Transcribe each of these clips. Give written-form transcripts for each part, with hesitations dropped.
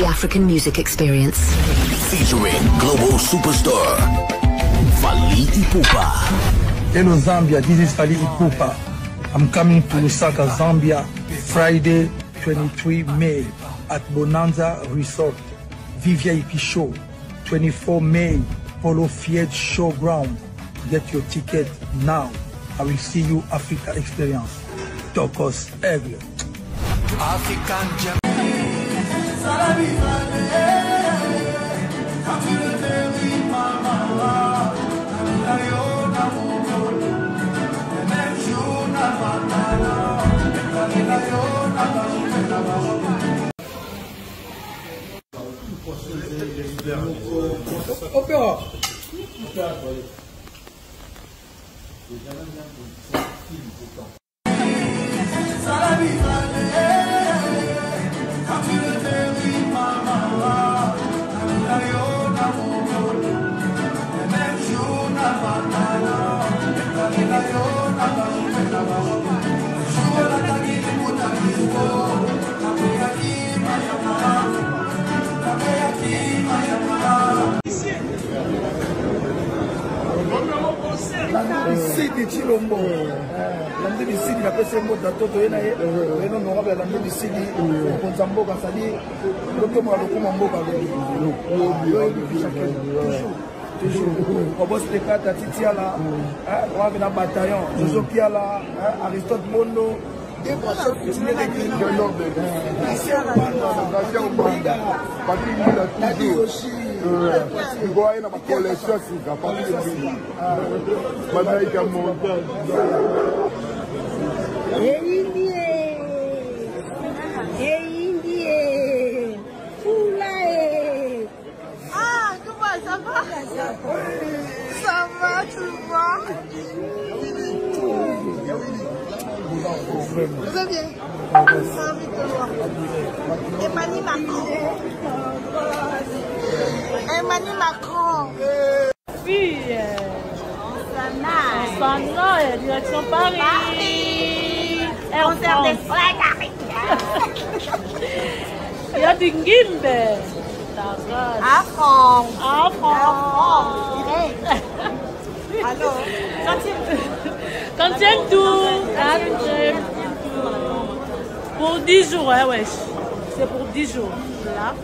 the African music experience. Featuring global superstar Fally Ipupa. Hello Zambia, this is Fally Ipupa. I'm coming to Lusaka, Zambia, Friday, 23 May at Bonanza Resort, VVIP Show, 24 May, Polo Field Showground. Get your ticket now. I will see you Africa Experience. Tokos Aigle. African gem. Opéra. Sidi Chilombo, l'amde du Sidi, la personne de Toto et non honorable l'amde du Sidi, on s'emboque à Sadi, l'autre mois le combo toujours. On bosse les cartes à Titiala, on va venir en bataillon, Jojo Piala, Aristote Mondo. Et voilà, c'est une Ah, comment ça va? Ça va, tu vois? Vous allez bien? Ça va vite de voir. Emmanuel Macron. Emmanuel Macron. Fille. On s'en a, direction Paris. Concert des Paris. Il y a du guimbe. À France. À France. Allô? Quand tiens tout. Pour 10 jours, hein, wesh. C'est pour 10 jours. Là.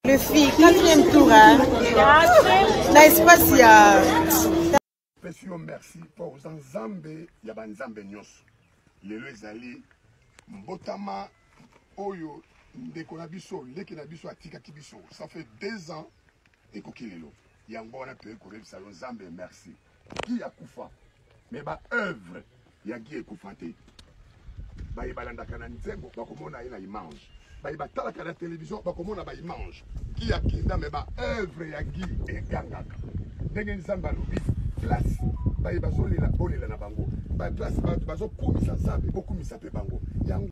Le fille, 4e tour, hein? L'espace, il y a. Merci pour Nzambe, il y a Nzambe nyos. Lelo ezali mbotama oyo ndeko na biso, leki na biso atika kibiso. Ça fait 2 ans et kokilelo. Yango wana pe ko salon Nzambe merci. Qui a kufa? Mais ba œuvre ya qui ekufate. Ba ibalanda kana nzengo bakomona ina image. Ba ibatala kana télévision bakomona ba image. Qui a kinda mais ba œuvre ya qui egangaka. Ndenge Nzambe lobi place baye bazolela bolela na bango ba place bazo komisa Nzambe bokumisa pe bango yango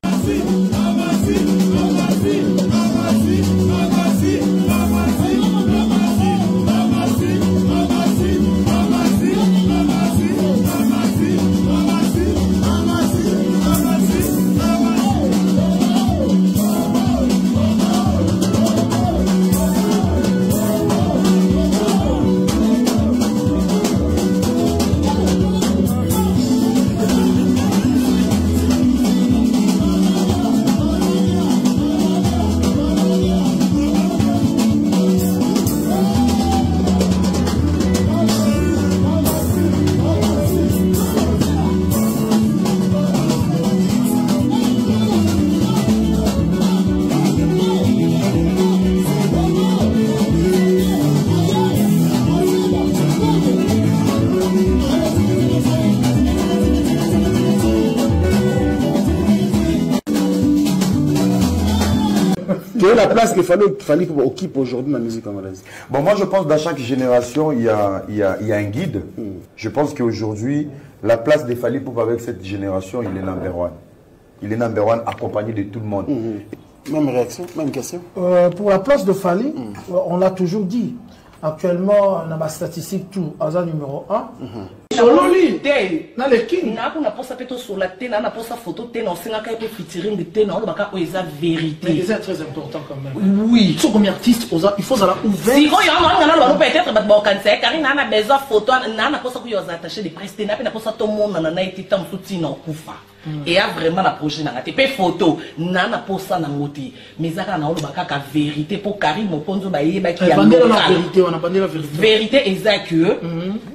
Quelle est la place qu'il fallait occuper aujourd'hui dans la musique congolaise? Bon, moi je pense que dans chaque génération, il y a un guide. Je pense qu'aujourd'hui, la place de Fally Ipupa avec cette génération, il est number one. Il est number one, accompagné de tout le monde. Même réaction, même question. Pour la place de Fally, on l'a toujours dit. Actuellement, on a ma statistique tout. Aza numéro 1. Sololi, na le king. Na kuna posa peto sur la tête, na posa photo tête, na singa ka pe featuring de tête, na baka o eza vérité. Mais c'est très important quand même. Oui. Tout comme artiste, il faut ça ouvert. Si on y a un na peut-être ba ba kan c'est car na besoin photo, na posa ku yo attaché de presse, na pe na posa to monde na été tam soutien na kufa. Et a vraiment la projet na te pe photo, na posa na moti. Mais ça na o baka ka vérité pour Karim Moponzo ba yeba ki ya. Vérité, on a bandé la vérité. Vérité exacte que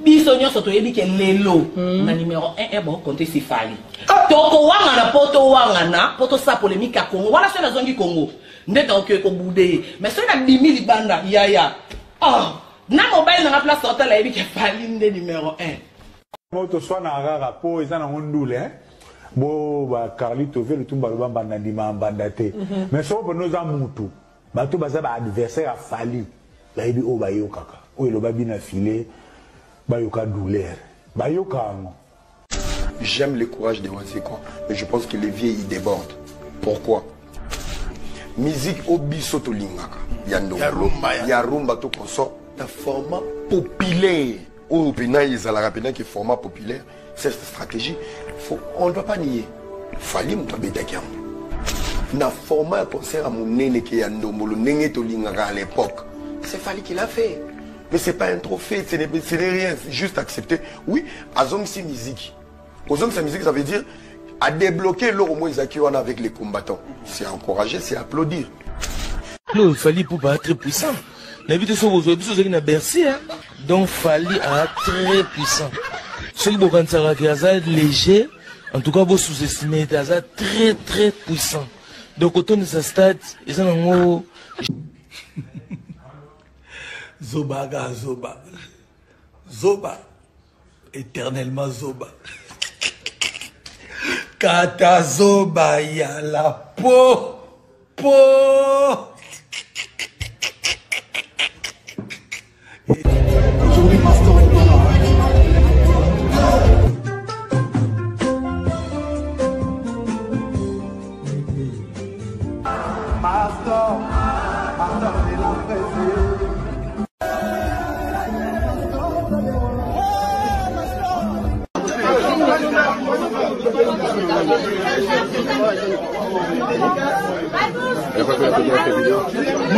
bisonyo soto yebi ke lelo na numéro 1 bon compter c'est Fally. Toko wanga na poto sa polémique à Congo. Wala c'est la zone du Congo. Ndeta ok ko boudé. Mais c'est na 10 000 banda ya. Oh, na mobile na place hôtel la yebi ke Fally ndé numéro 1. Moto soit na rara po eza na ngondule hein. Bo ba Carlito ve le tumba lo banda ndima bandate. Mais so bo noza mutu. Bato baza ba adversaire a Fally. Ba yebi o ba yo kaka. O lo ba bina filé. Ba yo ka douleur. Ba yo ka ngo. J'aime le courage de Wanzeko, mais je pense que les vieux ils débordent. Pourquoi? Musique obiso to lingaka. Yarumba to consort. Un format populaire. Ou pena izala pena qui format populaire. Cette stratégie, on ne doit pas nier. Fally mtabeta kiam. Na format concert à mon nene qui yandomolo nene to lingaka à l'époque. C'est Fally qui l'a fait. Mais c'est pas un trophée, ce n'est rien, c'est juste accepter. Oui, Azong si musique. Azong sa musique, ça veut dire à débloquer l'eau au moins avec les combattants. C'est encourager, c'est applaudir. Non, Fally pour pas très puissant. L'invité sur vos épisodes na Bercy, hein. Donc Fally a très puissant. Ceux qui vont léger, en tout cas, vous sous-estimez, très très puissant. Donc autour de sa stade, ils ont un mot. Zoba, Zoba. Zoba. Éternellement Zoba. Kata Zoba, ya la peau. Aujourd'hui, Master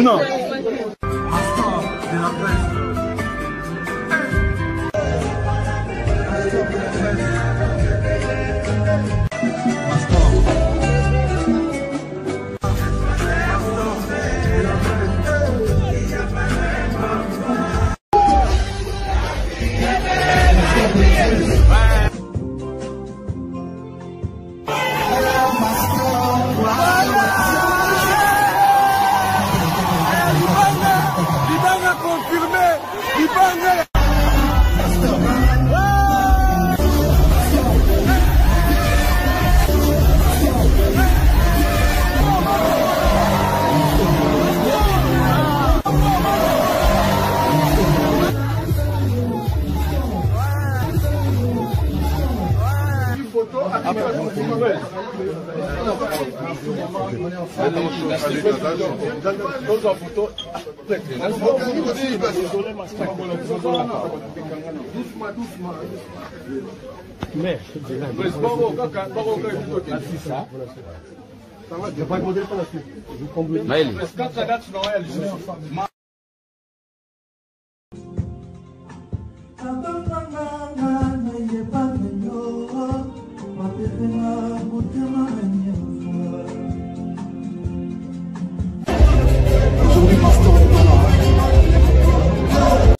Non.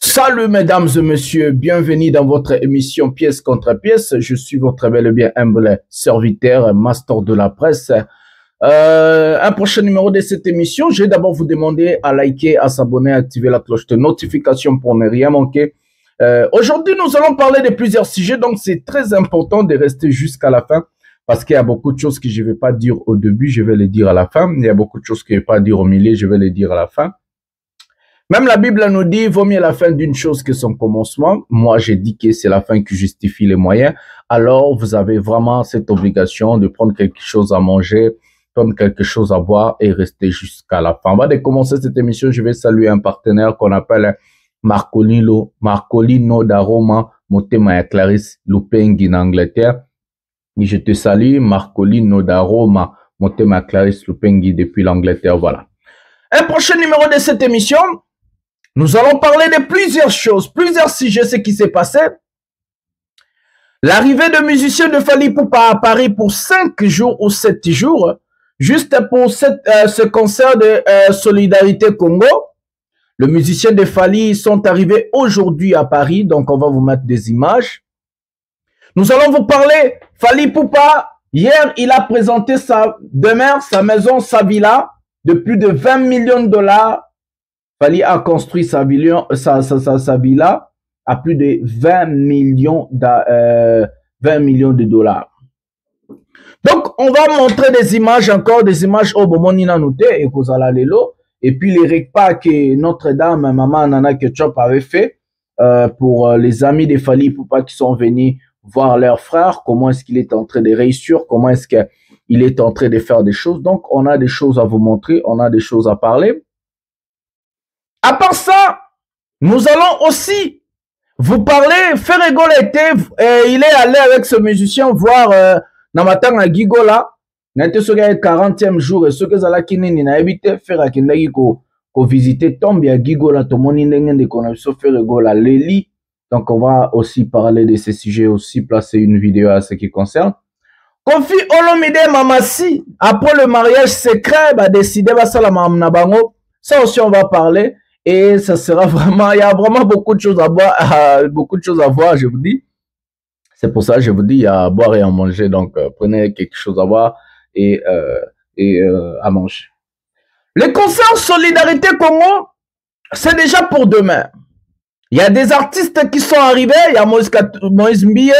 Salut mesdames et messieurs, bienvenue dans votre émission Pièce contre pièce. Je suis votre bel et bien humble serviteur, master de la presse. Un prochain numéro de cette émission, je vais d'abord vous demander à liker, à s'abonner, à activer la cloche de notification pour ne rien manquer. Aujourd'hui, nous allons parler de plusieurs sujets, donc c'est très important de rester jusqu'à la fin parce qu'il y a beaucoup de choses que je ne vais pas dire au début, je vais les dire à la fin. Il y a beaucoup de choses que je ne vais pas dire au milieu, je vais les dire à la fin. Même la Bible nous dit, vaut mieux la fin d'une chose que son commencement. Moi, j'ai dit que c'est la fin qui justifie les moyens. Alors, vous avez vraiment cette obligation de prendre quelque chose à manger, prendre quelque chose à boire et rester jusqu'à la fin. Avant de commencer cette émission, je vais saluer un partenaire qu'on appelle Marcolino d'Aroma, Motema et Clarisse Lupengi en Angleterre. Et je te salue, Marcolino d'Aroma, Motema et Clarisse Lupengi depuis l'Angleterre. Voilà. Un prochain numéro de cette émission, nous allons parler de plusieurs choses, plusieurs sujets, ce qui s'est passé. L'arrivée de musiciens de Fally Ipupa à Paris pour 5 jours ou 7 jours, juste pour ce concert de Solidarité Congo. Les musiciens de Fally sont arrivés aujourd'hui à Paris, donc on va vous mettre des images. Nous allons vous parler, Fally Ipupa, hier il a présenté sa demeure, sa maison, sa villa de plus de 20 millions de dollars. Fally a construit sa villa à plus de 20 millions de dollars. Donc, on va montrer des images, encore des images au moment Nina Noté et Kozala Lelo. Et puis les repas que Notre-Dame, Maman Nana Ketchup avait fait pour les amis de Fally Ipupa qui sont venus voir leur frère, comment est-ce qu'il est en train de réussir, comment est-ce qu'il est en train de faire des choses. Donc, on a des choses à vous montrer, on a des choses à parler. À part ça, nous allons aussi vous parler, Ferrego il est allé avec ce musicien voir Namatang à Gigola, n'était ce gars 40e jour, et ce que ça kinini na habité faire à Kindagi ko visiter tombe à Gigola, tout le monde de connexion Ferrego la Leli. Donc on va aussi parler de ces sujets, aussi placer une vidéo à ce qui concerne. Kofi Olomide Mamasi, après le mariage secret, va décider va ça la Nabango. Ça aussi on va parler. Et ça sera vraiment, il y a vraiment beaucoup de choses à boire, je vous dis. C'est pour ça que je vous dis, il y a à boire et à manger. Donc, prenez quelque chose à boire et à manger. Le concert Solidarité Congo, c'est déjà pour demain. Il y a des artistes qui sont arrivés. Il y a Moïse Mbiye.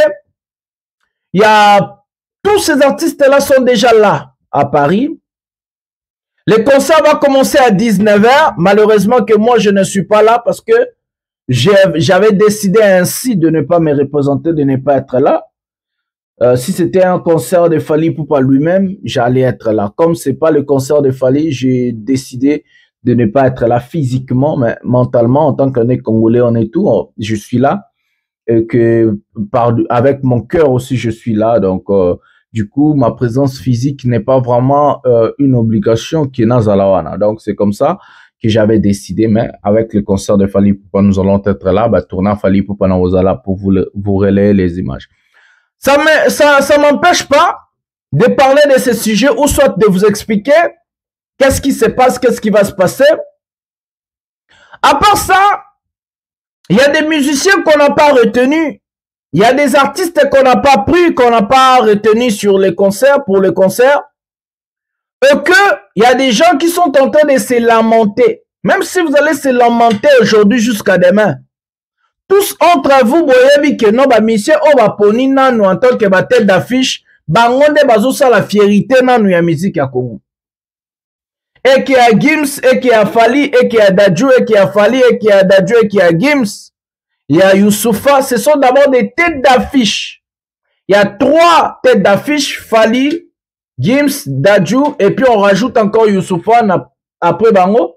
Il y a tous ces artistes-là sont déjà là à Paris. Le concert va commencer à 19h. Malheureusement que moi, je ne suis pas là parce que j'avais décidé ainsi de ne pas me représenter, de ne pas être là. Si c'était un concert de Fally Ipupa lui-même, j'allais être là. Comme c'est pas le concert de Fally, j'ai décidé de ne pas être là physiquement, mais mentalement, en tant qu'un Congolais, on est tout. Je suis là. Et que avec mon cœur aussi, je suis là. Donc, du coup, ma présence physique n'est pas vraiment une obligation qui est nazalawana. Donc, c'est comme ça que j'avais décidé. Mais avec le concert de Fally Ipupa, nous allons être là. Bah, tournant Fally Ipupa dans vos ala pour vous relayer les images. Ça m'empêche pas de parler de ce sujet ou soit de vous expliquer qu'est-ce qui se passe, qu'est-ce qui va se passer. À part ça, il y a des musiciens qu'on n'a pas retenus. Il y a des artistes qu'on n'a pas pris, qu'on n'a pas retenus sur les concerts, pour les concerts. Et que il y a des gens qui sont en train de se lamenter. Même si vous allez se lamenter aujourd'hui jusqu'à demain. Tous entre vous, voyez que non, mission, on va poni nanu en tant que tête d'affiche, bangonde bazo sa la fierté nanu ya musique ya Congo. Et qui a Gims, et qui a Fally, et qui a Dadju, et qui a Fally, et qui a Dadju, et qui a Gims. Il y a Youssoufa, ce sont d'abord des têtes d'affiche. Il y a 3 têtes d'affiche, Fally, Gims, Dadju, et puis on rajoute encore Youssoufa après Bango.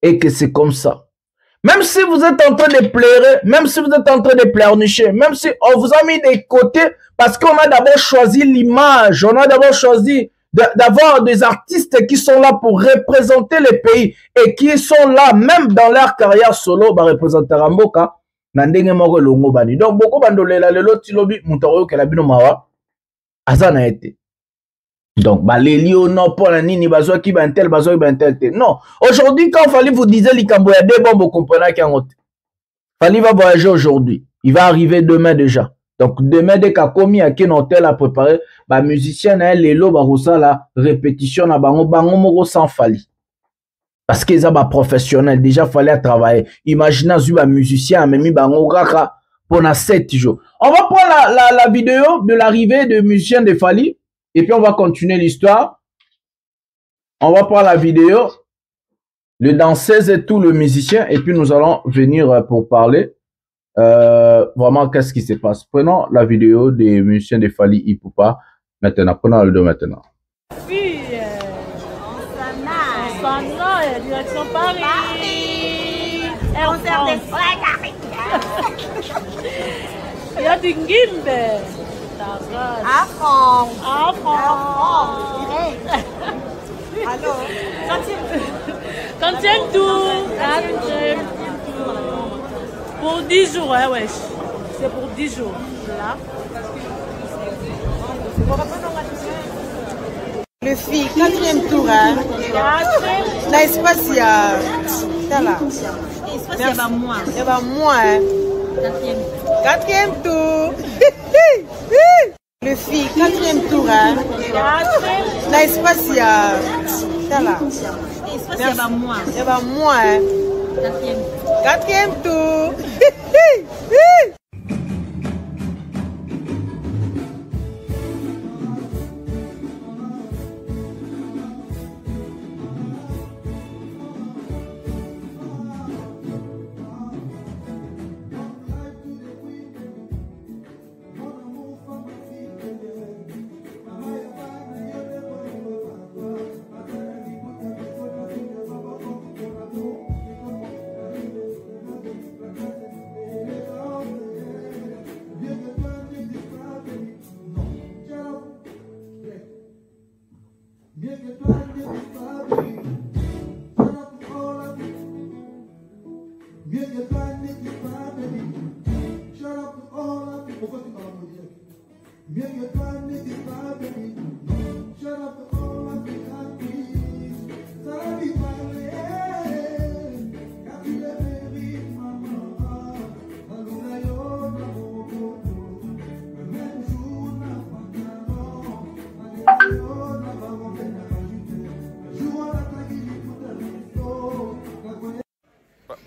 Et que c'est comme ça. Même si vous êtes en train de pleurer, même si vous êtes en train de pleurnicher, même si on vous a mis de côté, parce qu'on a d'abord choisi l'image, on a d'abord choisi d'avoir des artistes qui sont là pour représenter le pays et qui sont là même dans leur carrière solo, bah représenter Ramboka. Donc beaucoup bandolela lelo tilobi mutaro ke la bino mawa azana été. Donc bah les liono pour la nini bazwa ki bantel bazwa ki bantel. Non, aujourd'hui quand Fally vous disait likambo ya deux bon vous comprenez qu'en Fally va voyager aujourd'hui, il va arriver demain déjà. Donc demain dès qu'a commis à quel hôtel a préparé bah musicien na lelo ba rosa la répétition na bango moko sans Fally. Parce qu'ils ont des professionnels, déjà fallait travailler. Imaginez un musicien, même pendant 7 jours. On va prendre la vidéo de l'arrivée de musicien de Fally. Et puis on va continuer l'histoire. On va prendre la vidéo. Le danseuse et tout, le musicien. Et puis nous allons venir pour parler. Vraiment, qu'est-ce qui se passe. Prenons la vidéo des musiciens de Fally Ipupa. Maintenant, prenons la vidéo maintenant. Direction Paris. concert des Il y a du guimbe. Afron. Allô. Quantième tour. Pour 10 jours, hein, wesh. C'est pour 10 jours. Là. Le fille, 4e tour, hein. L'espace, il y a. Ça là. Il y a moins. Il y a moins, hein. 4e tour. Le fille, 4e tour, hein. L'espace, il y a. Ça là. Il y a moins. Il y a moins, hein. 4e tour.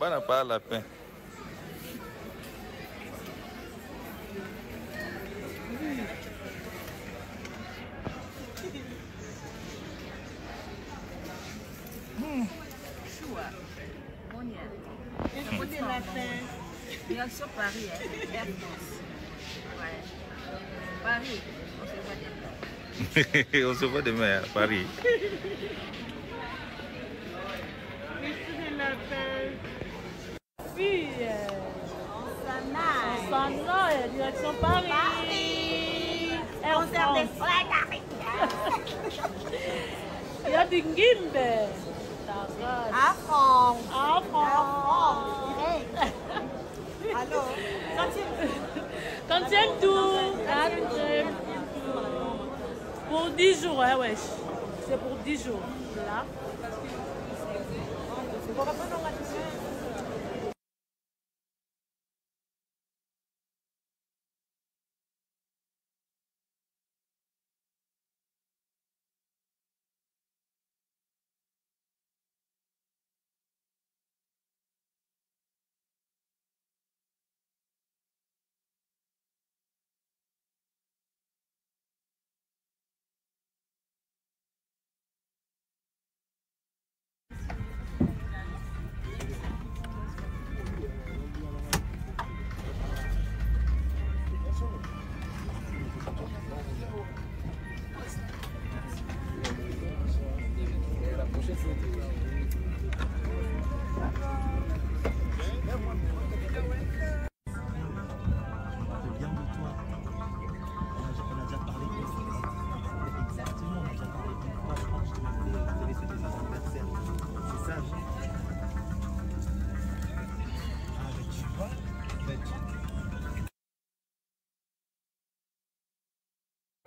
N'a pas la peine. Direction Paris, Air France. Ouais. Paris, on se voit demain. On se voit demain à Paris. Fille, on s'en a, direction Paris. Air France. Il y a du guimbe. Afron. Allô. Quantième tour. Pour 10 jours, hein, wesh. C'est pour 10 jours. Là.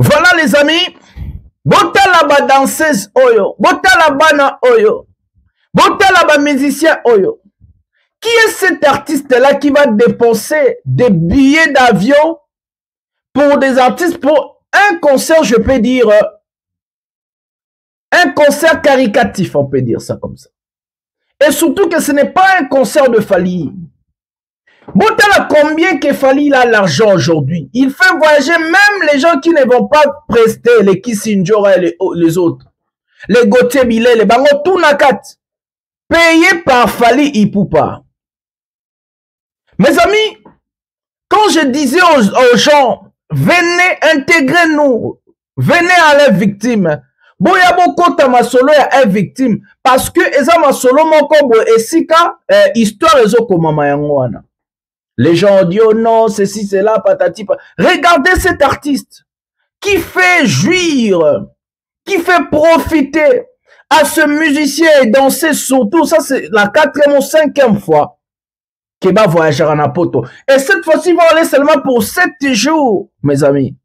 Voilà les amis, botala ba danseuse oyo, botala bana oyo, botala ba musicien oyo. Qui est cet artiste-là qui va dépenser des billets d'avion pour des artistes pour un concert, je peux dire, un concert caricatif, on peut dire ça comme ça. Et surtout que ce n'est pas un concert de Fally. Botala combien que Fally a l'argent aujourd'hui. Il fait voyager même les gens qui ne vont pas prester, les Kissinjora et les autres. Les Gauthier Billet, les Bango, tout nakat. Payés par Fally Ipupa. Mes amis, quand je disais aux gens, venez intégrer nous, venez à la victime, boya bokota masolo ya victime parce que eza masolo moko bo esika histoire ezokomama yango wana. Les gens disent oh non, ceci, cela, patati. Regardez cet artiste qui fait jouir, qui fait profiter à ce musicien et danser surtout. Ça, c'est la 4e ou 5e fois qu'il va voyager en Apoto. Et cette fois-ci, il va aller seulement pour 7 jours, mes amis.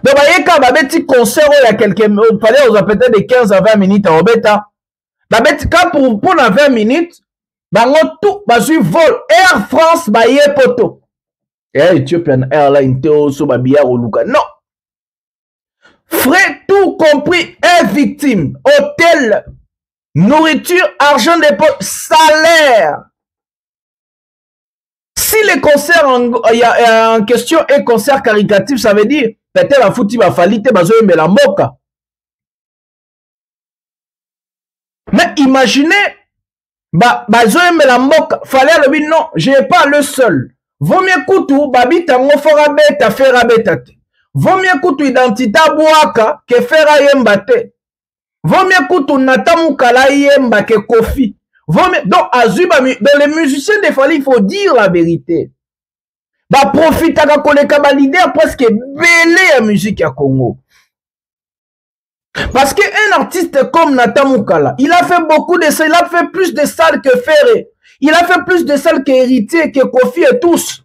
Donc, il y a un petit concert il y a quelques minutes, il fallait peut-être de 15 à 20 minutes à Obeta. Pour 20 minutes, bango tout bazui vol Air France baye poto et Ethiopian Airlines teo so babia oluka non frais tout compris est victime hôtel nourriture argent de poche salaire. Si les concerts en question est concert caritatif, ça veut dire peut-être la fouti va falite bazo mais la moka. Mais imaginez mais la moque, fallait le non, j'ai pas le seul. Vaut mieux koutou, babita ngofora beta fera betate. Vaut mieux koutou identité boaka que fera yembate. Vaut mieux koutou natamu kala yemba que kofi. Vaut mieux, donc, azuba, dans les musiciens des Fally, il faut dire la vérité. Profite à la leader presque belé la musique à Congo. Parce qu'un artiste comme Nathan Moukala, il a fait beaucoup de salles, il a fait plus de salles que Ferré, il a fait plus de salles qu'Héritier, que Kofi et tous.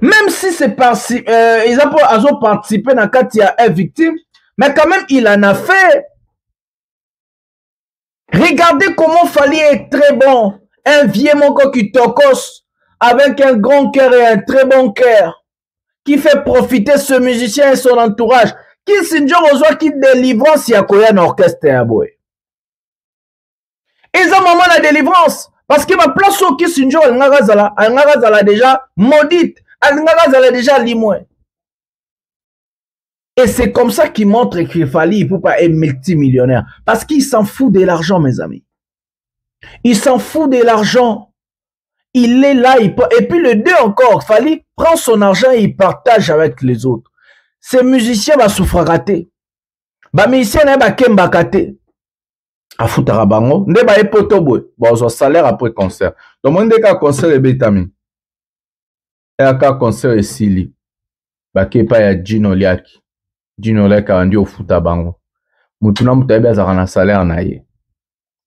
Même si c'est ils ont participé dans le cas il y a un victime, mais quand même il en a fait. Regardez comment Fally est très bon, un vieux mongo qui tokos, avec un grand cœur et un très bon cœur, qui fait profiter ce musicien et son entourage. Qui s'injure aux autres qui délivrance ya koya na orchestre ya boy. Ils ont moment la délivrance parce que ma place au qui s'injure ngazala déjà maudite, ngazala déjà limoué. Et c'est comme ça qu'il montre qu'il fallait il peut pas être multimillionnaire parce qu'il s'en fout de l'argent mes amis. Il s'en fout de l'argent. Il est là et puis le deux encore, Fally prend son argent et il partage avec les autres. Ces musiciens va souffrir raté. Ba musicien na ba kemba kate. A futara bango, nde ba epoto boy. Ba zo salaire après concert. Donc mon deka concert e betami. Et aka concert e sili. Ba kepa ya Gino Liaki. Gino Liaki andi o futa bango. Mutuna mutabe azaka na salaire na ye.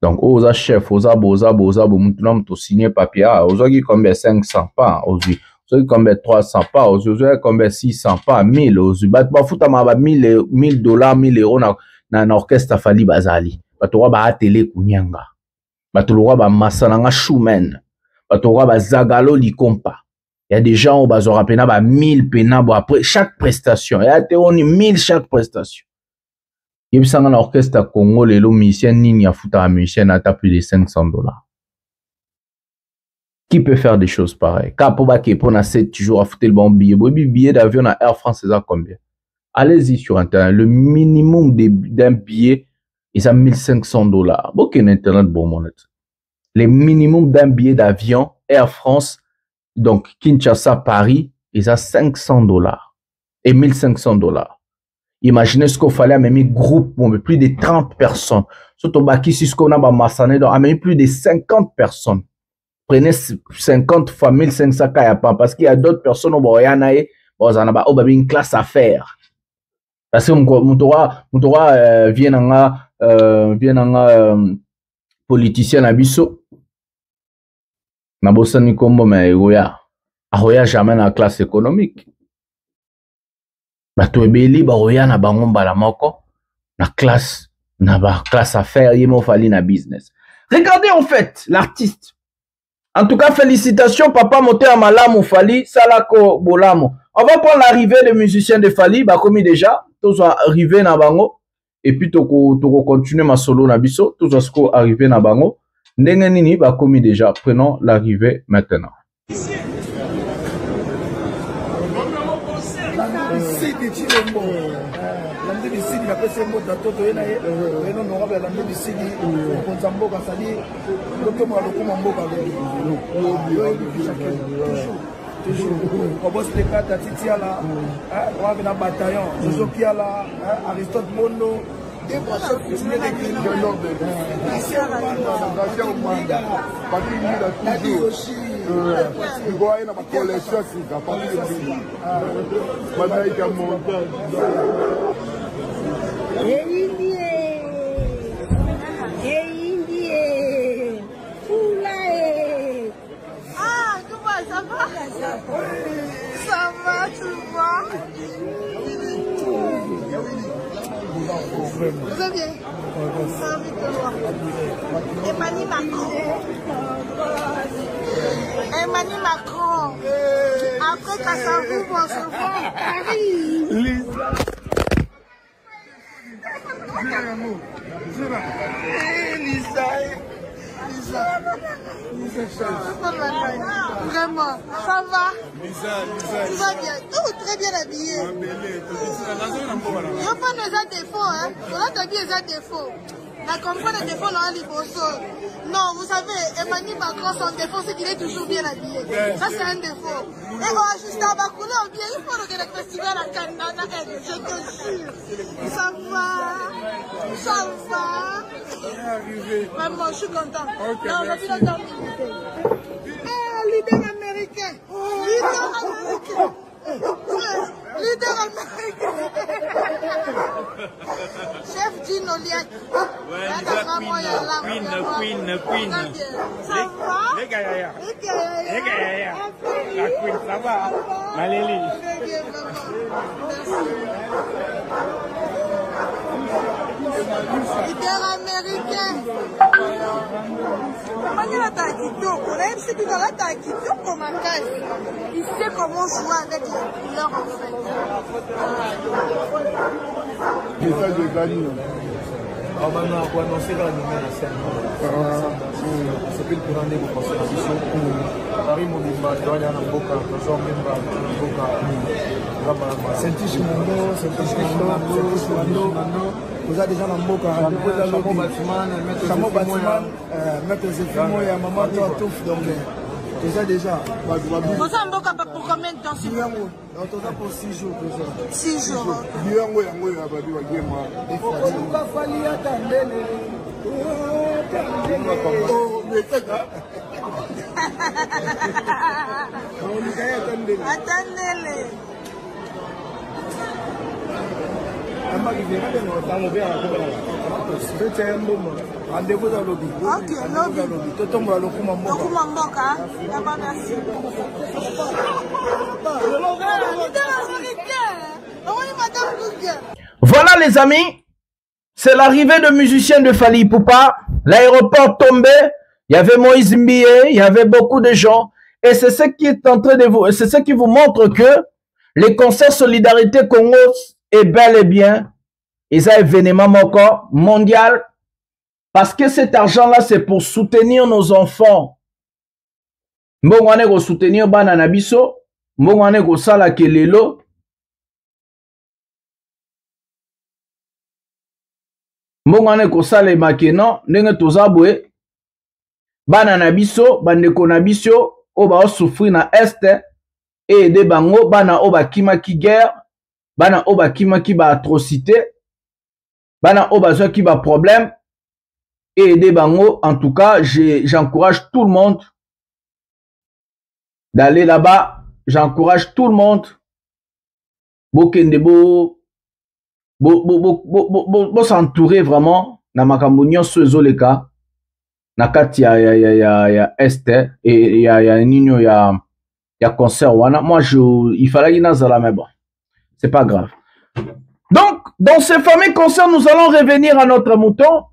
Donc oza chef, oza boza mutuna muto signer papier, oza ki combien 500 pas, ozi. Ozo combien 300 pas, ozo combien 600 pas, 1000, ozo bat ba futa ma ba 1000 $, 1000 euros na orchestre Fally bazali. Batoro ba atele kunyanga. Batoro ba masananga Schumann. Batoro ba Zagalo Likompa. Il y a des gens au bazora pena ba 1000 pena bo après chaque prestation. Il y a théorie 1000 chaque prestation. Yebisanga na orchestre Congo lelo musicien nini ya futa musicien ata plus de $500. Qui peut faire des choses pareilles? Car pour baquer pour 7 jours à foutre le bon billet. Billet d'avion à Air France, c'est à combien? Allez-y sur Internet. Le minimum d'un billet, c'est à $1500. Bon, qu'il y a Internet, bon, mon net. Le minimum d'un billet d'avion Air France, donc Kinshasa, Paris, c'est à $500. Et $1500. Imaginez ce qu'il fallait à même groupe, plus de 30 personnes. Surtout, baki, si ce qu'on a massané, à même plus de 50 personnes. Prenez 50 fois 1500 kayapa parce qu'il y a d'autres personnes au Boyanae, une classe à faire. Parce que Moutoura vient politicien à Bisso. Nabosa Nikombo, mais Aroya jamais dans la classe économique. Bato ebeli Baroya na bangomba la moko, na classe à faire, yemo Fally na business. Regardez en fait l'artiste. En tout cas, félicitations, papa monté à Malamu Fally, Salako Bolamo. On va prendre l'arrivée des musiciens de Fally, bah comme déjà, tous arrivés na bango, et puis to continuer ma solo na biso, tous arrivés na bango. Ndenge nini bah comme déjà, prenons l'arrivée maintenant. Ah, comment ça va? Ça va, tu vois? Vous allez bien? Ça va vite de voir. Emmanuel Macron. Emmanuel Macron. Après Kassavou, on se voit à Paris. Vraiment, ça va? Tu vas bien? Oh, très bien habillé. Il n'y a pas de défauts, hein? On a t'habillé les défauts. La comprendre les défauts dans l'Iboso. Non, vous savez, Emmanuel Macron, son défaut, c'est qu'il est toujours bien habillé. Ça, c'est un défaut. Et on a juste à Bakoula, bien, il faut que le festival à Canada, je te jure. Ça va? Ça va? Maman, je suis content. Non, on a vu la dame. Ah, leader américain. Leader américain. Leader américain. Chef Gino Liak. Queen. Ça va? Les gars, la Queen, ça va? Malélie. Leader américain. Il sait comment jouer avec les couleurs en fait. Message de Gani. On va annoncer la nouvelle scène. C'est plus pour rendre vos considérations. Paris Mobimba, Douane Namboka, Jean Memba, Namboka, Saint-Ishimando, vous avez déjà Namboka, Chamo Batiman, Maître Zéphimo et Maman Touf, donc déjà. Vous avez Namboka pour combien de temps? Pour 6 jours. 6 jours. Attendez-les. Rendez-vous dans le lobby. Ok, Voilà les amis, c'est l'arrivée de musiciens de Fally Ipupa. L'aéroport tombait, il y avait Moïse Mbie, il y avait beaucoup de gens. Et c'est ce qui est en train de vous, c'est ce qui vous montre que les concerts Solidarité Congo est bel et bien, ils ont un événement mondial. Parce que cet argent-là, c'est pour soutenir nos enfants. Mbongwane go soutenir banana biso, mbongwane go sala kelelo. Mbongwane go sala makeno, ndenge tozabwe. Banana biso, bandeko na biso, oba souffrir na este, et de bango, bana oba kimaki guerre, bana oba kimaki ba atrocité, bana oba zo ki ba problème. Et des bango, en tout cas, j'encourage tout le monde d'aller là-bas. J'encourage tout le monde. S'entourer vraiment. Na makambo sur les cas. Na kati ya este et ya nino ya concert wana. Moi il fallait qu'il nazala mais bon. C'est pas grave. Donc dans ce fameux concert, nous allons revenir à notre mouton.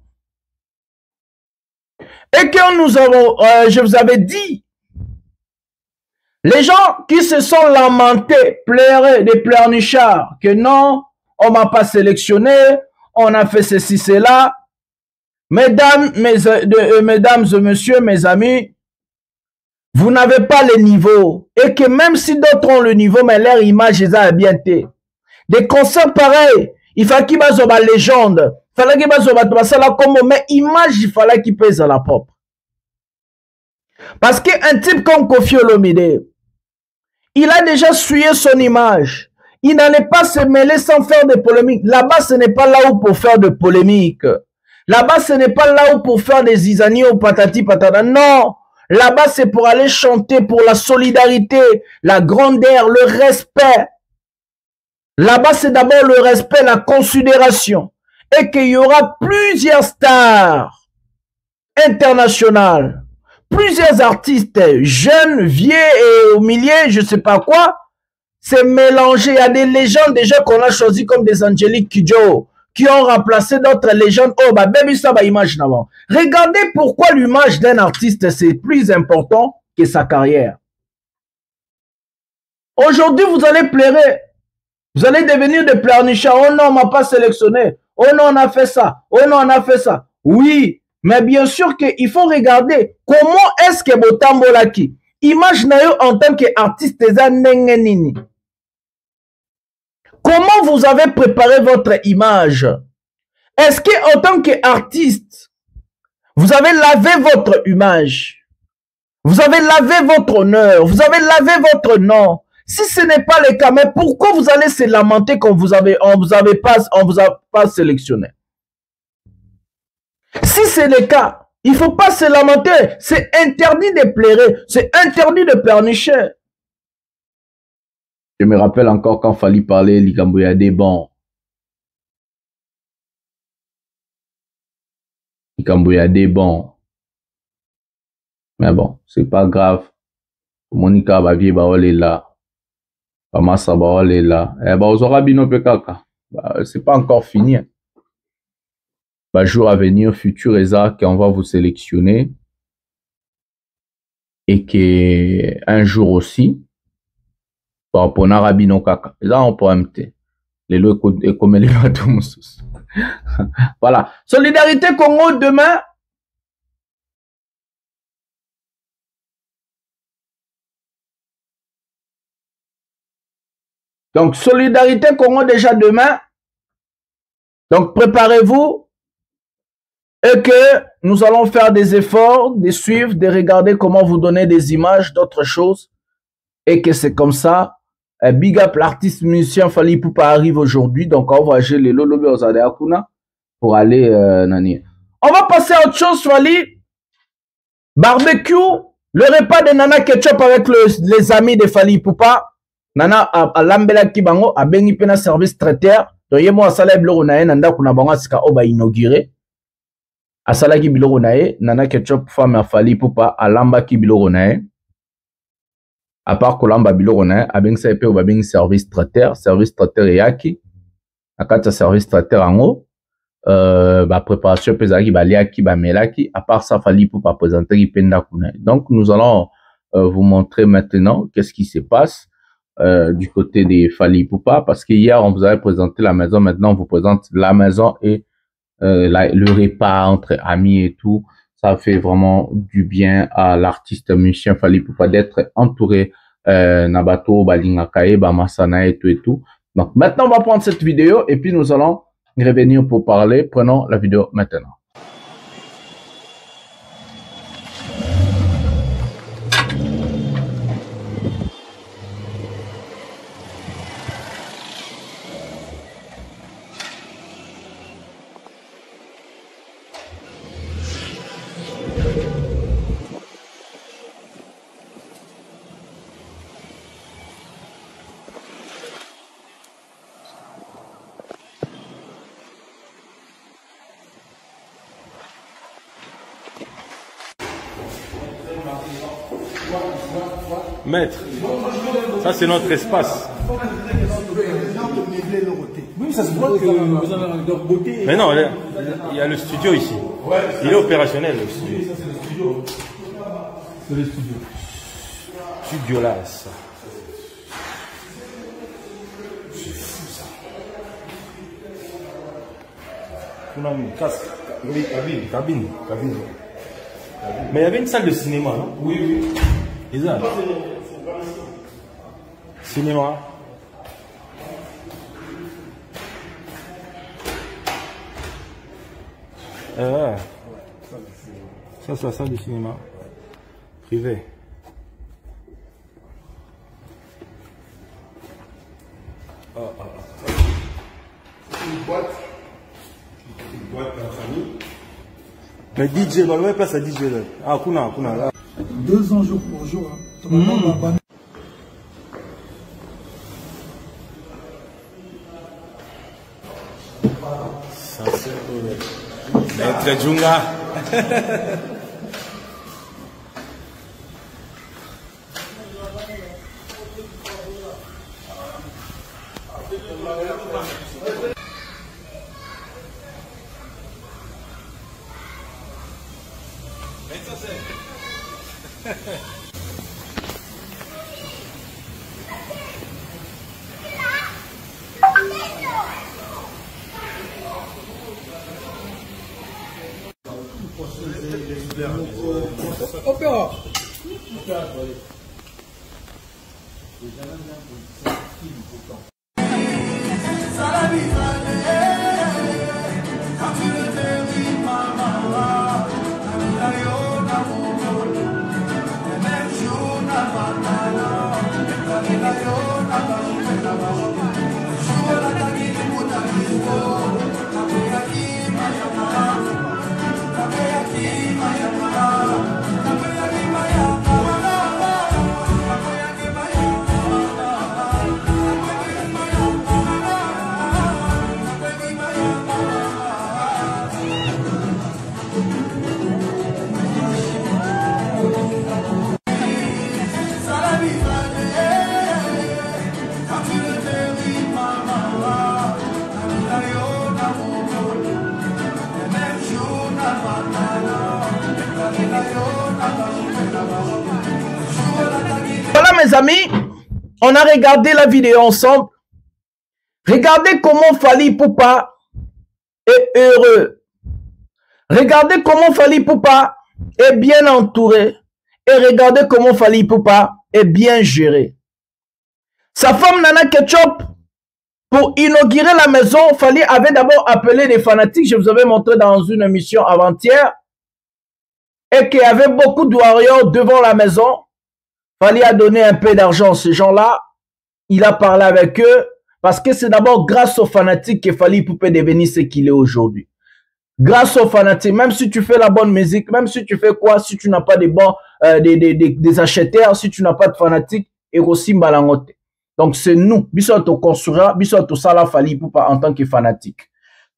Et que nous avons, je vous avais dit, les gens qui se sont lamentés, pleurés, des pleurnichards, que non, on m'a pas sélectionné, on a fait ceci, cela. Mesdames et messieurs, mes amis, vous n'avez pas le niveau. Et que même si d'autres ont le niveau, mais leur image est bien été. Des concerts pareils, il faut qu'il y ait une légende. Il fallait qu'il y ait une mais image, il fallait qu'il pèse à la propre. Parce qu'un type comme Koffi Olomide, il a déjà souillé son image. il n'allait pas se mêler sans faire de polémiques. Là-bas, ce n'est pas là où pour faire de polémiques. Là-bas, ce n'est pas là où pour faire des zizanies ou patati patata. Non. Là-bas, c'est pour aller chanter pour la solidarité, la grandeur, le respect. Là-bas, c'est d'abord le respect, la considération. Et qu'il y aura plusieurs stars internationales, plusieurs artistes, jeunes, vieux et au milieu, je ne sais pas quoi. C'est mélangé. Il y a des légendes déjà qu'on a choisies comme des Angélique Kidjo qui ont remplacé d'autres légendes. Oh, bah, baby, ça va image d'avant. Regardez pourquoi l'image d'un artiste, c'est plus important que sa carrière. Aujourd'hui, vous allez pleurer. Vous allez devenir des pleurnichards. Oh non, on m'a pas sélectionné. Oh non, on a fait ça. Oh non, on a fait ça. Oui, mais bien sûr qu'il faut regarder comment est-ce que Botambolaki, imaginez en tant qu'artiste, comment vous avez préparé votre image? Est-ce qu'en tant qu'artiste, vous avez lavé votre image? Vous avez lavé votre honneur? Vous avez lavé votre nom? Si ce n'est pas le cas, mais pourquoi vous allez se lamenter qu'on vous a pas sélectionné? Si c'est le cas, il ne faut pas se lamenter. C'est interdit de pleurer. C'est interdit de pleurnicher. Je me rappelle encore quand Fally parlait, Likambo Yadé bon. Likambo Yadé bon. Mais bon, c'est pas grave. Monica Bavier Baol est là. Massa Baol est là. Eh ben, Ozora Bino Pekaka. C'est pas encore fini. Bah, jour à venir, futur Eza, qu'on va vous sélectionner. Et que un jour aussi, par rapport à Rabino Kaka. Là, on peut MT. Les lois et comme les bateaux. Voilà. Solidarité Congo demain. Donc, Solidarité Congo déjà demain. Donc, préparez-vous. Et que nous allons faire des efforts, de suivre, de regarder comment vous donner des images, d'autres choses. Et que c'est comme ça. Big up l'artiste musicien Fally Ipupa arrive aujourd'hui. Donc, on va agir les Lolobe Ozade Akuna pour aller Nani. On va passer à autre chose, Fally. Barbecue. Le repas de Nana Ketchup avec les amis de Fally Ipupa. Nana a lambela kibango a bengi pena service traiteur. Donc, yemo a salé biloko na ye nanda kuna bango asika oba inauguré. A salaki biloko na ye. Nana Ketchup femme a Fally Ipupa a lamba ki biloko na ye. À part Kolamba biloko na ye, a bengi sa epe oba bengi service traiteur e yaki. A kata service traiteur ango. Ba préparation pezaki ba liaki ba melaki. À part ça Fally Ipupa présenter ki penda kuna. Donc, nous allons vous montrer maintenant qu'est-ce qui se passe. Du côté des Fally Ipupa, parce que hier on vous avait présenté la maison, maintenant on vous présente la maison et le repas entre amis et tout. Ça fait vraiment du bien à l'artiste musicien Fally Ipupa d'être entouré Nabato, Balingakae, Bamasana et tout. Donc maintenant on va prendre cette vidéo et puis nous allons revenir pour parler. Prenons la vidéo maintenant. Maître, ça c'est notre espace. Oui, ça se voit que vous avez un beauté. Mais non, il y a le studio ici. Il est opérationnel le studio. Oui, ça c'est le studio. C'est le studio. Studio là, ça. C'est fou ça. On a mis casque. Oui, cabine. Mais il y avait une salle de cinéma, non? Oui, oui. Et ça? Cinéma. Ça c'est la salle de cinéma Mais DJ, on va passer à DJ là. Ah, kuna. 2 ans jour pour jour. Ça c'est Maître Djunga. Opéra. Voilà mes amis, on a regardé la vidéo ensemble. Regardez comment Fally Ipupa est heureux. Regardez comment Fally Ipupa est bien entouré. Et regardez comment Fally Ipupa est bien géré. Sa femme Nana Ketchup, pour inaugurer la maison, Fally avait d'abord appelé des fanatiques. Je vous avais montré dans une émission avant-hier. Et qu'il y avait beaucoup de warriors devant la maison. Fally a donné un peu d'argent à ces gens-là. Il a parlé avec eux. Parce que c'est d'abord grâce aux fanatiques que Fally Ipupa est devenu ce qu'il est aujourd'hui. Grâce aux fanatiques, même si tu fais la bonne musique, même si tu fais quoi, si tu n'as pas des bons, des acheteurs, si tu n'as pas de fanatiques, et aussi mbalangote. Donc c'est nous, bisoto construira, bisoto sala Fally Ipupa en tant que fanatique.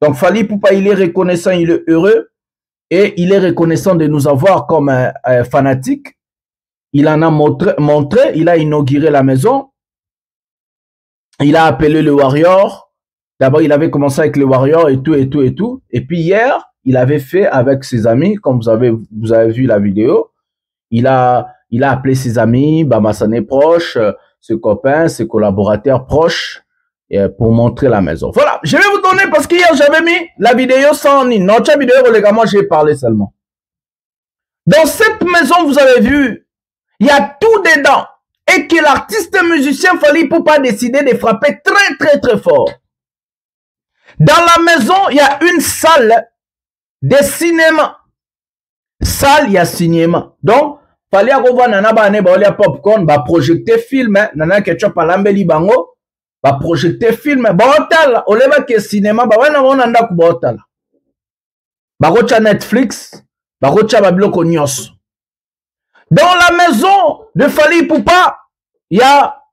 Donc Fally Ipupa, il est reconnaissant, il est heureux, et il est reconnaissant de nous avoir comme fanatique. Il en a montré, il a inauguré la maison. Il a appelé le Warrior. D'abord, il avait commencé avec le Warrior et tout, et tout, et tout. Et puis hier, il avait fait avec ses amis, comme vous avez vu la vidéo. Il a appelé ses amis, Bamassane proches, ses copains, ses collaborateurs proches, pour montrer la maison. Voilà, je vais vous donner, parce qu'hier, j'avais mis la vidéo sans ni. Notre vidéo, les gars, moi, j'ai parlé seulement. Dans cette maison, vous avez vu, il y a tout dedans. Et que l'artiste musicien Fally Ipupa a décidé de frapper très, très, très fort. Dans la maison, il y a une salle de cinéma. Salle, il y a cinéma. Donc, Fally Ipupa nana ba ne ba olia popcorn, ba projecter film, nana ketchup alambeli bango, ba projecter film, ba hotel, oleba ke cinéma, ba wana wana ndaku ba hotel. Ba rocha Netflix, ba rocha ba biloko nyos. Dans la maison de Fally Ipupa, il y a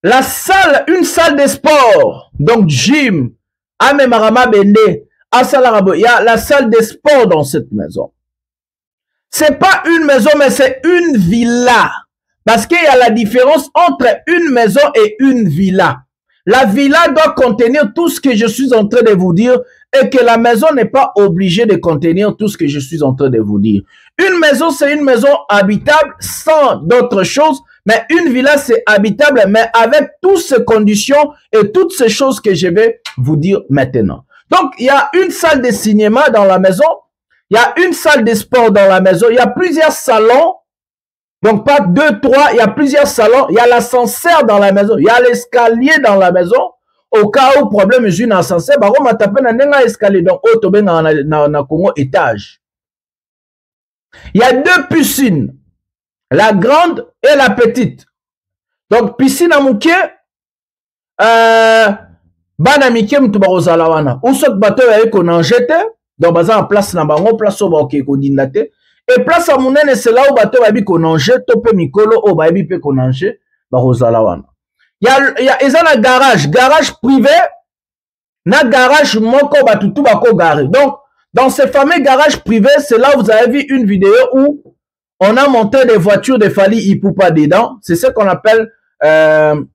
la salle, une salle de sport. Donc, gym, Ame Marama Bende, Asalarabo. Il y a la salle de sport dans cette maison. C'est pas une maison, mais c'est une villa. Parce qu'il y a la différence entre une maison et une villa. La villa doit contenir tout ce que je suis en train de vous dire et que la maison n'est pas obligée de contenir tout ce que je suis en train de vous dire. Une maison, c'est une maison habitable sans d'autres choses, mais une villa, c'est habitable, mais avec toutes ces conditions et toutes ces choses que je vais vous dire maintenant. Donc, il y a une salle de cinéma dans la maison, il y a une salle de sport dans la maison, il y a plusieurs salons. Donc, pas 2, 3, il y a plusieurs salons. Il y a l'ascenseur dans la maison. Il y a l'escalier dans la maison. Au cas où problème, j'ai un ascenseur. Bah, on m'a tapé dans un escalier. Donc, autobé dans le Congo étage. Il y a 2 piscines. La grande et la petite. Donc, piscine à mouké. Bana miké mtuba rozalawana. Ou soit bateau y'a qu'on en jette. Donc, baza en place na bango, place au baoke kodindate. Et place à monene, c'est là où bato babi konange, tope mikolo, au babi pe konange, ba rozala wana. Ils ont un garage privé, na garage moko batutu bako garé. Donc, dans ces fameux garages privés, c'est là où vous avez vu une vidéo où on a monté des voitures de Fally Ipupa dedans. C'est ce qu'on appelle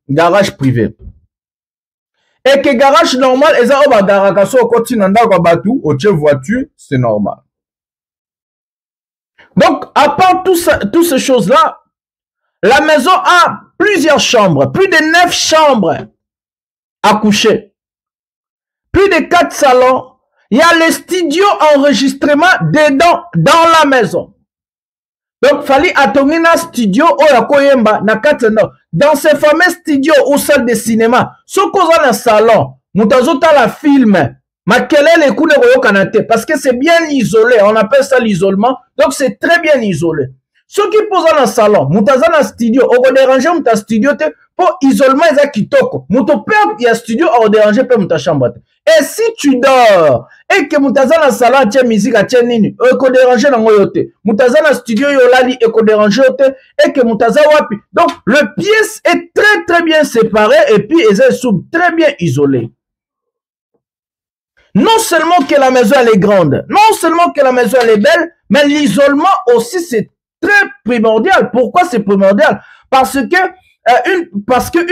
garage privé. Et que garage normal, ils ont un garage au continent d'Agabatu, au tche voiture, c'est normal. Donc, à part toutes ces choses-là, la maison a plusieurs chambres, plus de 9 chambres à coucher, plus de 4 salons. Il y a les studios enregistrement dedans, dans la maison. Donc, Fally Atongina studio, Oyakoyemba, Nakateno. Dans ces fameux studios ou salles de cinéma, ce qu'on a dans le salon, Moutazota la film, Makelele Kune Royo Kanate, parce que c'est bien isolé, on appelle ça l'isolement, donc c'est très bien isolé. Ceux qui posent dans le salon, Moutaza dans le studio, on va déranger Mouta studio, pour isolement, ils ont kitoko. Mouto père, il y a studio, on va déranger pour Mouta chambre. Et si tu dors, et que Moutaza dans le salon, tu as musique, tu as nini, on va déranger dans le yote. Moutaza dans le studio, yolali, on va déranger yote, et que Moutaza wapi. Donc, le pièce est très très bien séparé, et puis ils sont très bien isolés. Non seulement que la maison elle est grande, non seulement que la maison elle est belle, mais l'isolement aussi c'est très primordial. Pourquoi c'est primordial? Parce que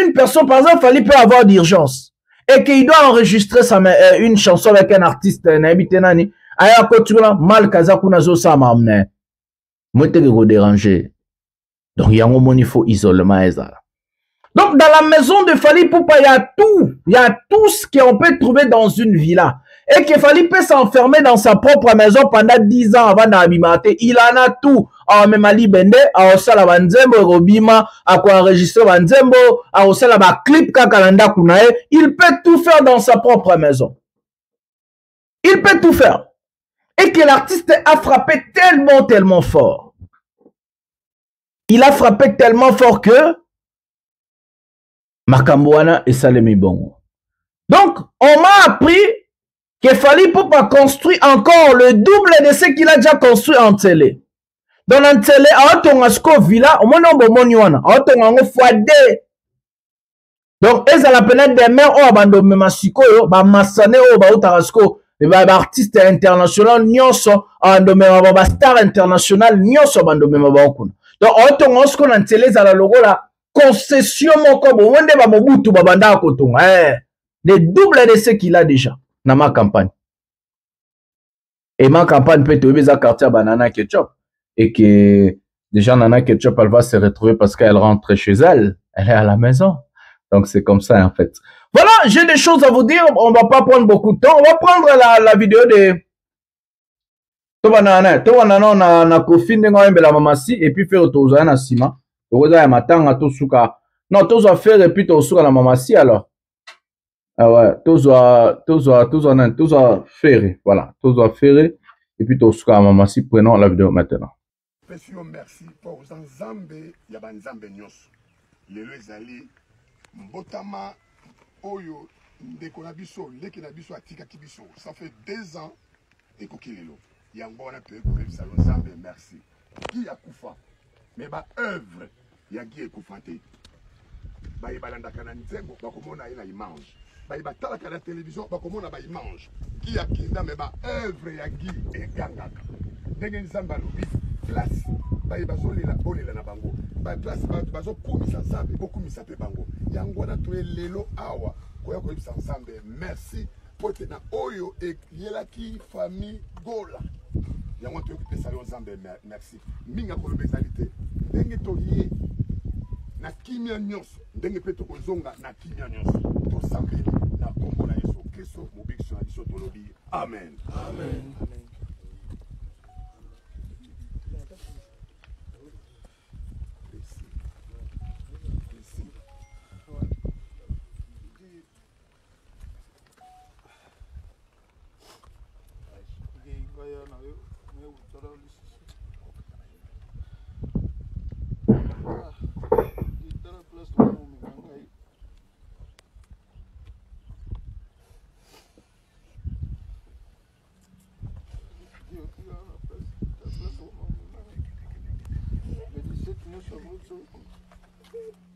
une personne, par exemple, Fally peut avoir d'urgence et qu'il doit enregistrer une chanson avec un artiste, n'habitenani, aya kotula mal kazakuna zo sa mamne. Moite ko déranger. Donc il y a un moment il faut isolement ezala. Donc dans la maison de Fally Ipupa, il y a tout ce qu'on peut trouver dans une villa. Et que Fally peut s'enfermer dans sa propre maison pendant 10 ans avant d'habiter. Il en a tout. Même Ali Bende, à Osala Banzembo, Robima, à quoi enregistrer Banzembo, à Osala ba clip Kakalanda Kunae. Il peut tout faire dans sa propre maison. Il peut tout faire. Et que l'artiste a frappé tellement fort. Il a frappé tellement fort que Makamboana et Salemi Bongo. Donc, on m'a appris que Fally Ipupa construit encore le double de ce qu'il a déjà construit en télé. Dans la télé, à Otongasko Villa, au moins on moniwana, à Otongango Fouade. Donc, ils ont la peine des mères, oh, bando memasiko, ba masane, oh, ba Otarasko, ba artiste international, nyoso, bando mema ba star international, nyoso, bando mema ba okuna. Donc, à Otongasko, dans la télé, za la logo la concession, moko, bo, wende ba mobutu, ba banda akotonga, le double de ce qu'il a déjà. Dans ma campagne. Et ma campagne peut être à quartier Banana Ketchup. Et que déjà Nana Ketchup, elle va se retrouver parce qu'elle rentre chez elle. Elle est à la maison. Donc c'est comme ça en fait. Voilà, j'ai des choses à vous dire. On va pas prendre beaucoup de temps. On va prendre la vidéo de Tobanana. Tobanana, on a confine la mamasi et puis faire autour na sima. Toza ya matanga to suka. Non, toza faire et puis to suka la mamasi alors. Ah ouais, toza ferré, voilà, toza ferré, et puis toza mamasi, prenons la vidéo maintenant. Merci pour Zanzambe, Yabanzambe Nyos. Lelo ezali, Mbotama, Oyo, Ndekonabiso, Lekenabiso, Atika Kibiso. Ça fait 2 ans, et Kokilelo. Yango, on a pu salon Zambe, merci. Qui a Koufa? Mais ma œuvre, Yagi et Koufate. Bah, il balanda kananzengo, bah, comment on a il mange. Bah, il batala la télévision, bah, comment on a il mange. Qui a kinda, mais ma œuvre, Yagi et Gangaka. Dengen Zamba, Louis, place. Bah, il bazoli la bonne la bango. Bah, place, bazo komisa Zambe, beaucoup misa pe bango. Yango, on a tué Lelo Awa. Koya Koyipsa Zambe, merci. Pour te na Oyo et Yelaki famille Gola. Yango, on a tué Salon Zambe, merci. Minga Kolobezalité. Dengue Toye. Na kimia nyonso ndenge pe tokozonga na kimia nyonso tosambeli na kombo na Yesu Kristo mobikisi na biso tolobi amen amen amen.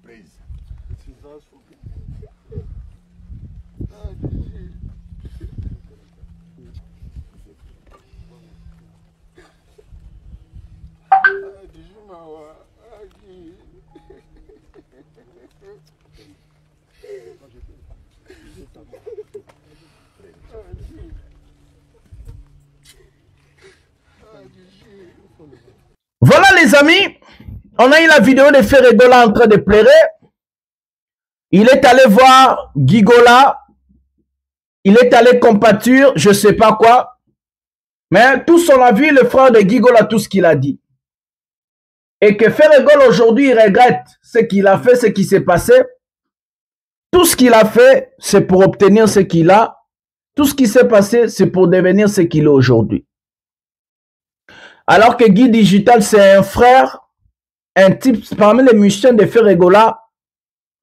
Praise. Voilà les amis, on a eu la vidéo de Ferregola en train de pleurer. Il est allé voir Gigola. Il est allé compatir, je ne sais pas quoi. Mais tous on a vu le frère de Gigola, tout ce qu'il a dit. Et que Ferregola aujourd'hui, il regrette ce qu'il a fait, ce qui s'est passé. Tout ce qu'il a fait, c'est pour obtenir ce qu'il a. Tout ce qui s'est passé, c'est pour devenir ce qu'il est aujourd'hui. Alors que Guy Digital, c'est un frère, un type, parmi les musiciens de Ferregola,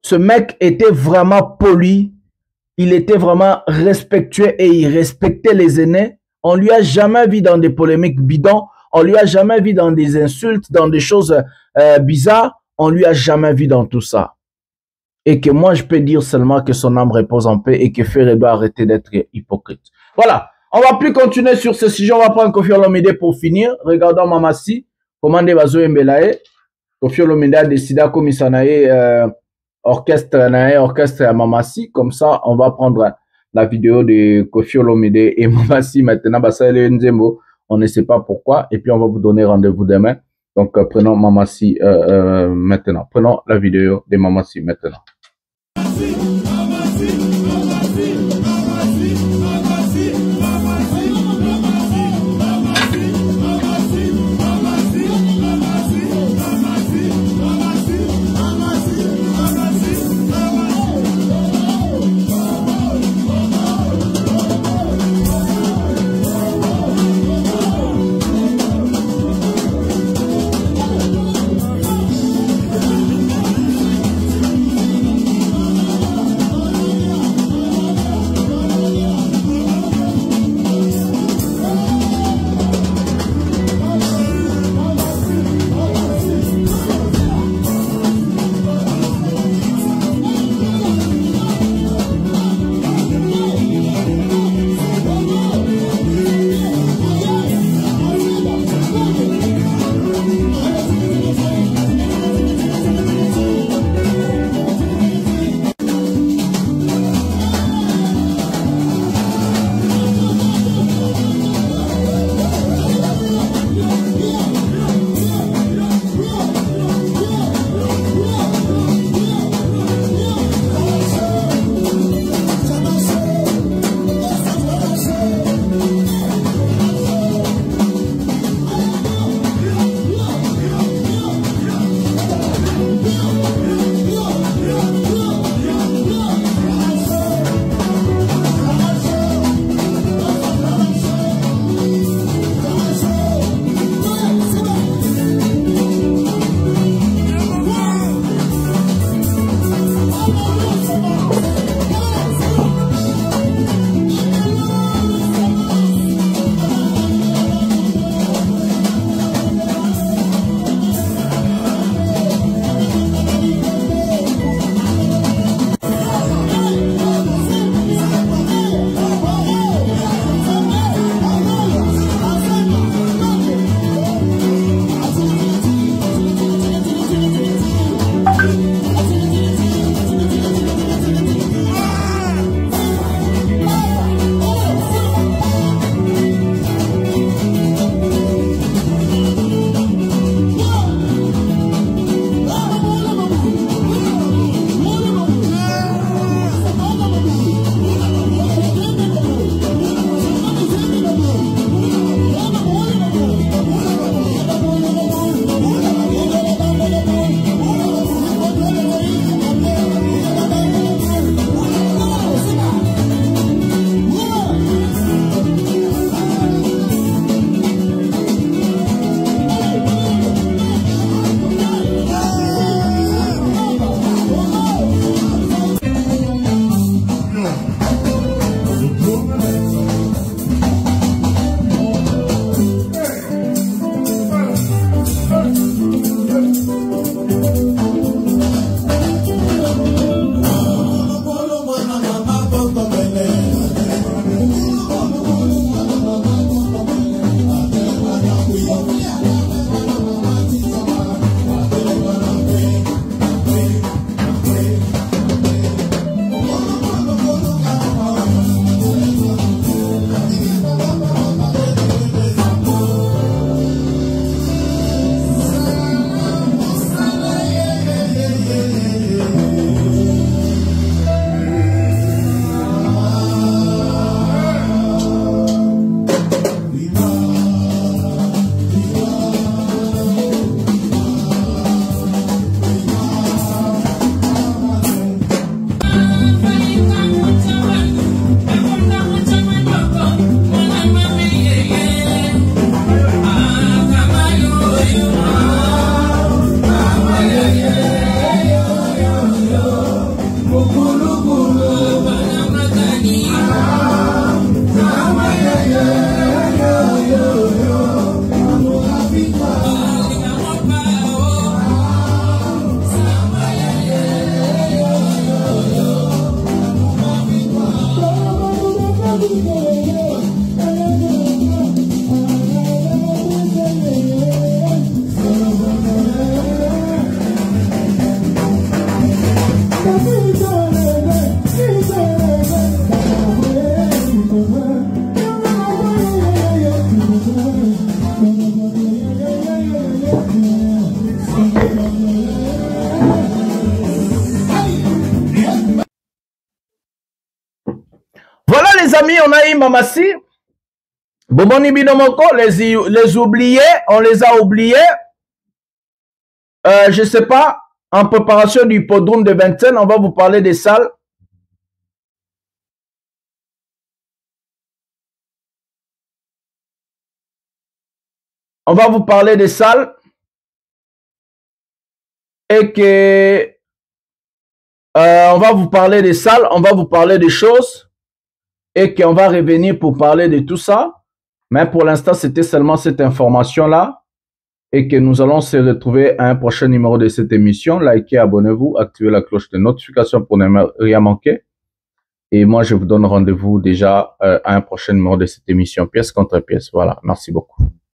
ce mec était vraiment poli, il était vraiment respectueux et il respectait les aînés. On lui a jamais vu dans des polémiques bidons, on lui a jamais vu dans des insultes, dans des choses bizarres, on lui a jamais vu dans tout ça. Et que moi, je peux dire seulement que son âme repose en paix et que Ferre doit arrêter d'être hypocrite. Voilà. On va plus continuer sur ce sujet. On va prendre Koffi Olomide pour finir. Regardons Mamassi. Comment de Bazo Mbelae. Koffi Olomide a décidé comme il s'en a orchestre à Mamassi. Comme ça, on va prendre la vidéo de Koffi Olomide et Mamassi maintenant. On ne sait pas pourquoi. Et puis, on va vous donner rendez-vous demain. Donc, prenons Mamassi maintenant. Prenons la vidéo de Mamassi maintenant. on a eu Mamassi. Bomoni Binomoko, les oubliés, on les a oubliés. Je sais pas, en préparation du hippodrome de Vincennes, on va vous parler des salles. On va vous parler des salles. Et que on va vous parler des salles, on va vous parler des choses. Et qu'on va revenir pour parler de tout ça. Mais pour l'instant, c'était seulement cette information-là. Et que nous allons se retrouver à un prochain numéro de cette émission. Likez, abonnez-vous, activez la cloche de notification pour ne rien manquer. Et moi, je vous donne rendez-vous déjà à un prochain numéro de cette émission, pièce contre pièce. Voilà, merci beaucoup.